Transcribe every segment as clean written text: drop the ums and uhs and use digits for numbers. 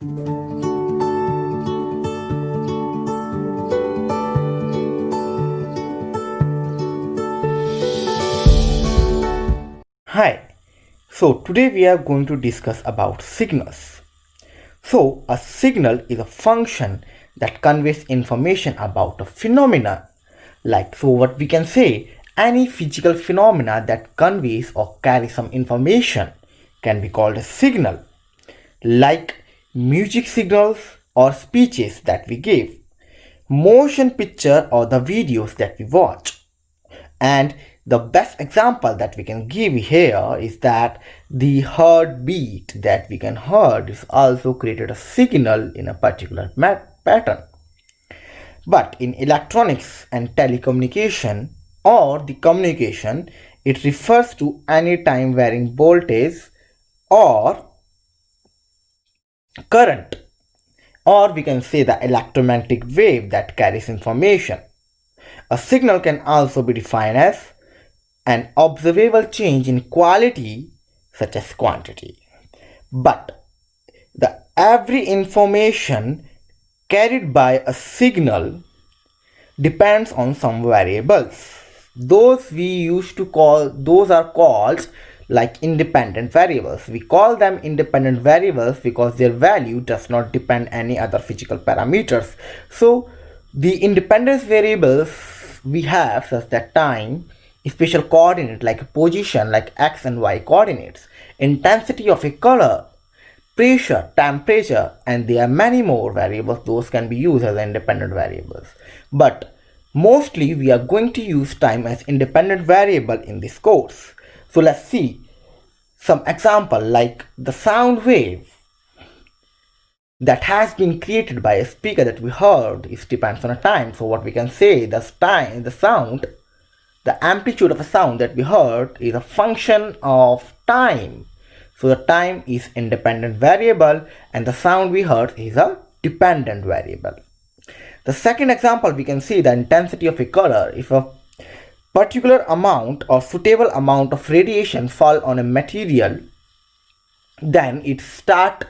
Hi, so today we are going to discuss about signals. So a signal is a function that conveys information about a phenomena. So what we can say, any physical phenomena that conveys or carries some information can be called a signal, like music signals or speeches that we give, motion picture or the videos that we watch. And the best example that we can give here is that the heartbeat that we can hear is also created a signal in a particular pattern. But in electronics and telecommunication or the communication, it refers to any time varying voltage or current, or we can say the electromagnetic wave that carries information. A signal can also be defined as an observable change in quality such as quantity. But the every information carried by a signal depends on some variables. Those are called like independent variables. We call them independent variables because their value does not depend any other physical parameters. So the independence variables we have such that time, spatial coordinate like position like x and y coordinates, intensity of a color, pressure, temperature, and there are many more variables. Those can be used as independent variables. But mostly we are going to use time as independent variable in this course. So let's see some example like the sound wave that has been created by a speaker that we heard. It depends on a time. So what we can say, the sound, the amplitude of a sound that we heard is a function of time. So the time is independent variable and the sound we heard is a dependent variable. The second example, we can see the intensity of a color. If a particular amount or suitable amount of radiation fall on a material, then it start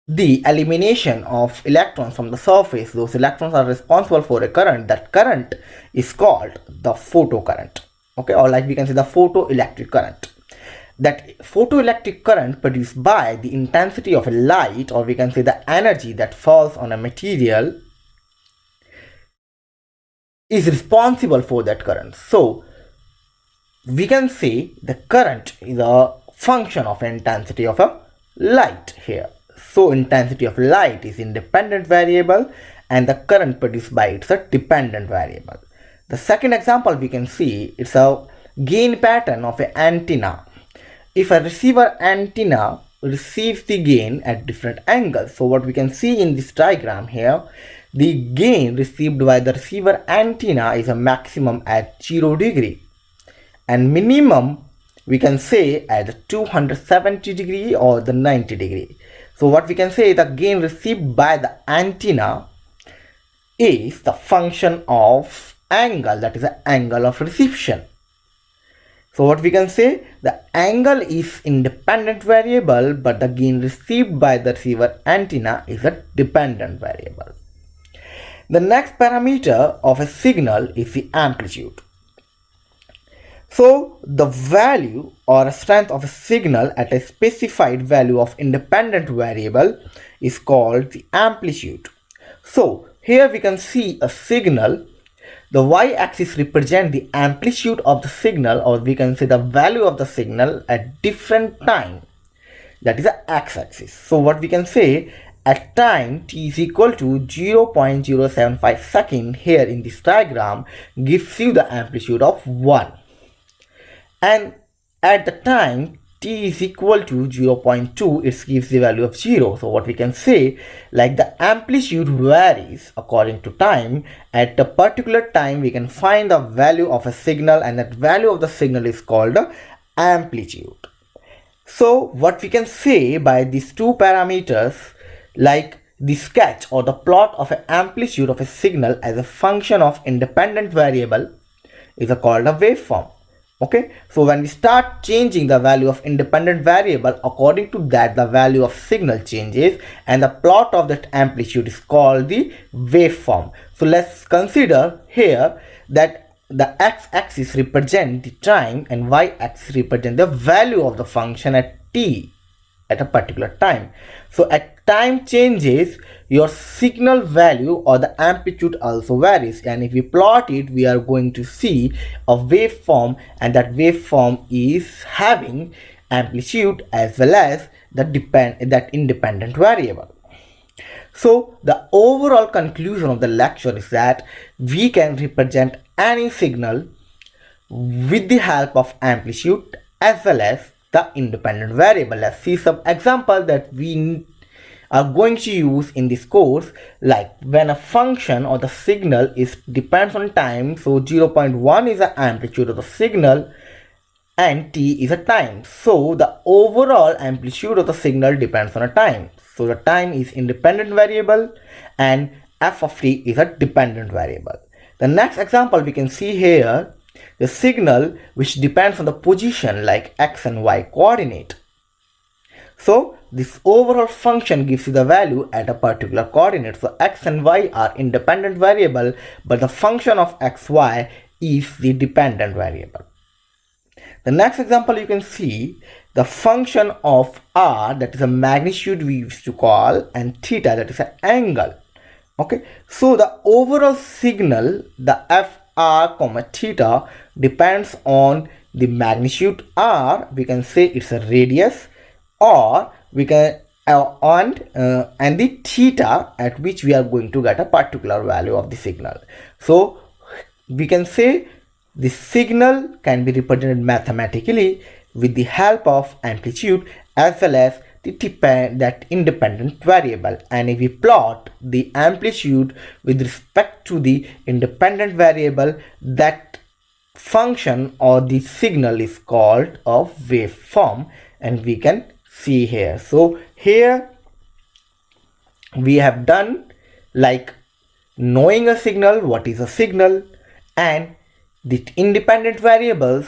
the elimination of electrons from the surface. Those electrons are responsible for a current. That current is called the photocurrent. Okay, or like we can say the photoelectric current. That photoelectric current produced by the intensity of a light, or we can say the energy that falls on a material, is responsible for that current. So we can say the current is a function of intensity of a light here. So intensity of light is independent variable and the current produced by it is a dependent variable. The second example we can see, it's a gain pattern of an antenna. If a receiver antenna receives the gain at different angles, so what we can see in this diagram here, the gain received by the receiver antenna is a maximum at 0 degree and minimum we can say at the 270 degree or the 90 degree. So what we can say, the gain received by the antenna is the function of angle, that is the angle of reception. So what we can say, the angle is independent variable but the gain received by the receiver antenna is a dependent variable. The next parameter of a signal is the amplitude. So the value or strength of a signal at a specified value of independent variable is called the amplitude. So here we can see a signal. The y-axis represents the amplitude of the signal, or we can say the value of the signal at different time. That is the x-axis. So what we can say, at time t is equal to 0.075 second here in this diagram gives you the amplitude of 1. And at the time t is equal to 0.2, it gives the value of 0. So what we can say, like the amplitude varies according to time. At a particular time we can find the value of a signal and that value of the signal is called the amplitude. So what we can say by these two parameters, like the sketch or the plot of an amplitude of a signal as a function of independent variable is called a waveform. Okay, so when we start changing the value of independent variable, according to that the value of signal changes, and the plot of that amplitude is called the waveform. So let's consider here that the x-axis represent the time and y-axis represent the value of the function at t at a particular time. So at time changes, your signal value or the amplitude also varies, and if we plot it, we are going to see a waveform, and that waveform is having amplitude as well as that independent variable. So the overall conclusion of the lecture is that we can represent any signal with the help of amplitude as well as the independent variable. Let's see some example that we are going to use in this course, like when a function or the signal is depends on time. So 0.1 is the amplitude of the signal and t is a time. So the overall amplitude of the signal depends on a time. So the time is independent variable and f of t is a dependent variable. The next example we can see here, the signal which depends on the position like x and y coordinate. So this overall function gives you the value at a particular coordinate. So x and y are independent variable, but the function of xy is the dependent variable. The next example you can see the function of r, that is a magnitude we used to call, and theta, that is an angle. Okay, so the overall signal, the fr comma theta, depends on the magnitude r. We can say it's a radius, or we can and the theta at which we are going to get a particular value of the signal. So we can say the signal can be represented mathematically with the help of amplitude as well as that independent variable, and if we plot the amplitude with respect to the independent variable, that function or the signal is called a waveform, and we can see here. So here we have done like knowing a signal, what is a signal, and the independent variables.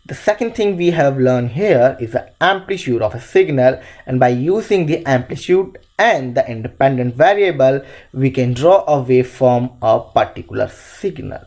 The second thing we have learned here is the amplitude of a signal, and by using the amplitude and the independent variable, we can draw a waveform of a particular signal.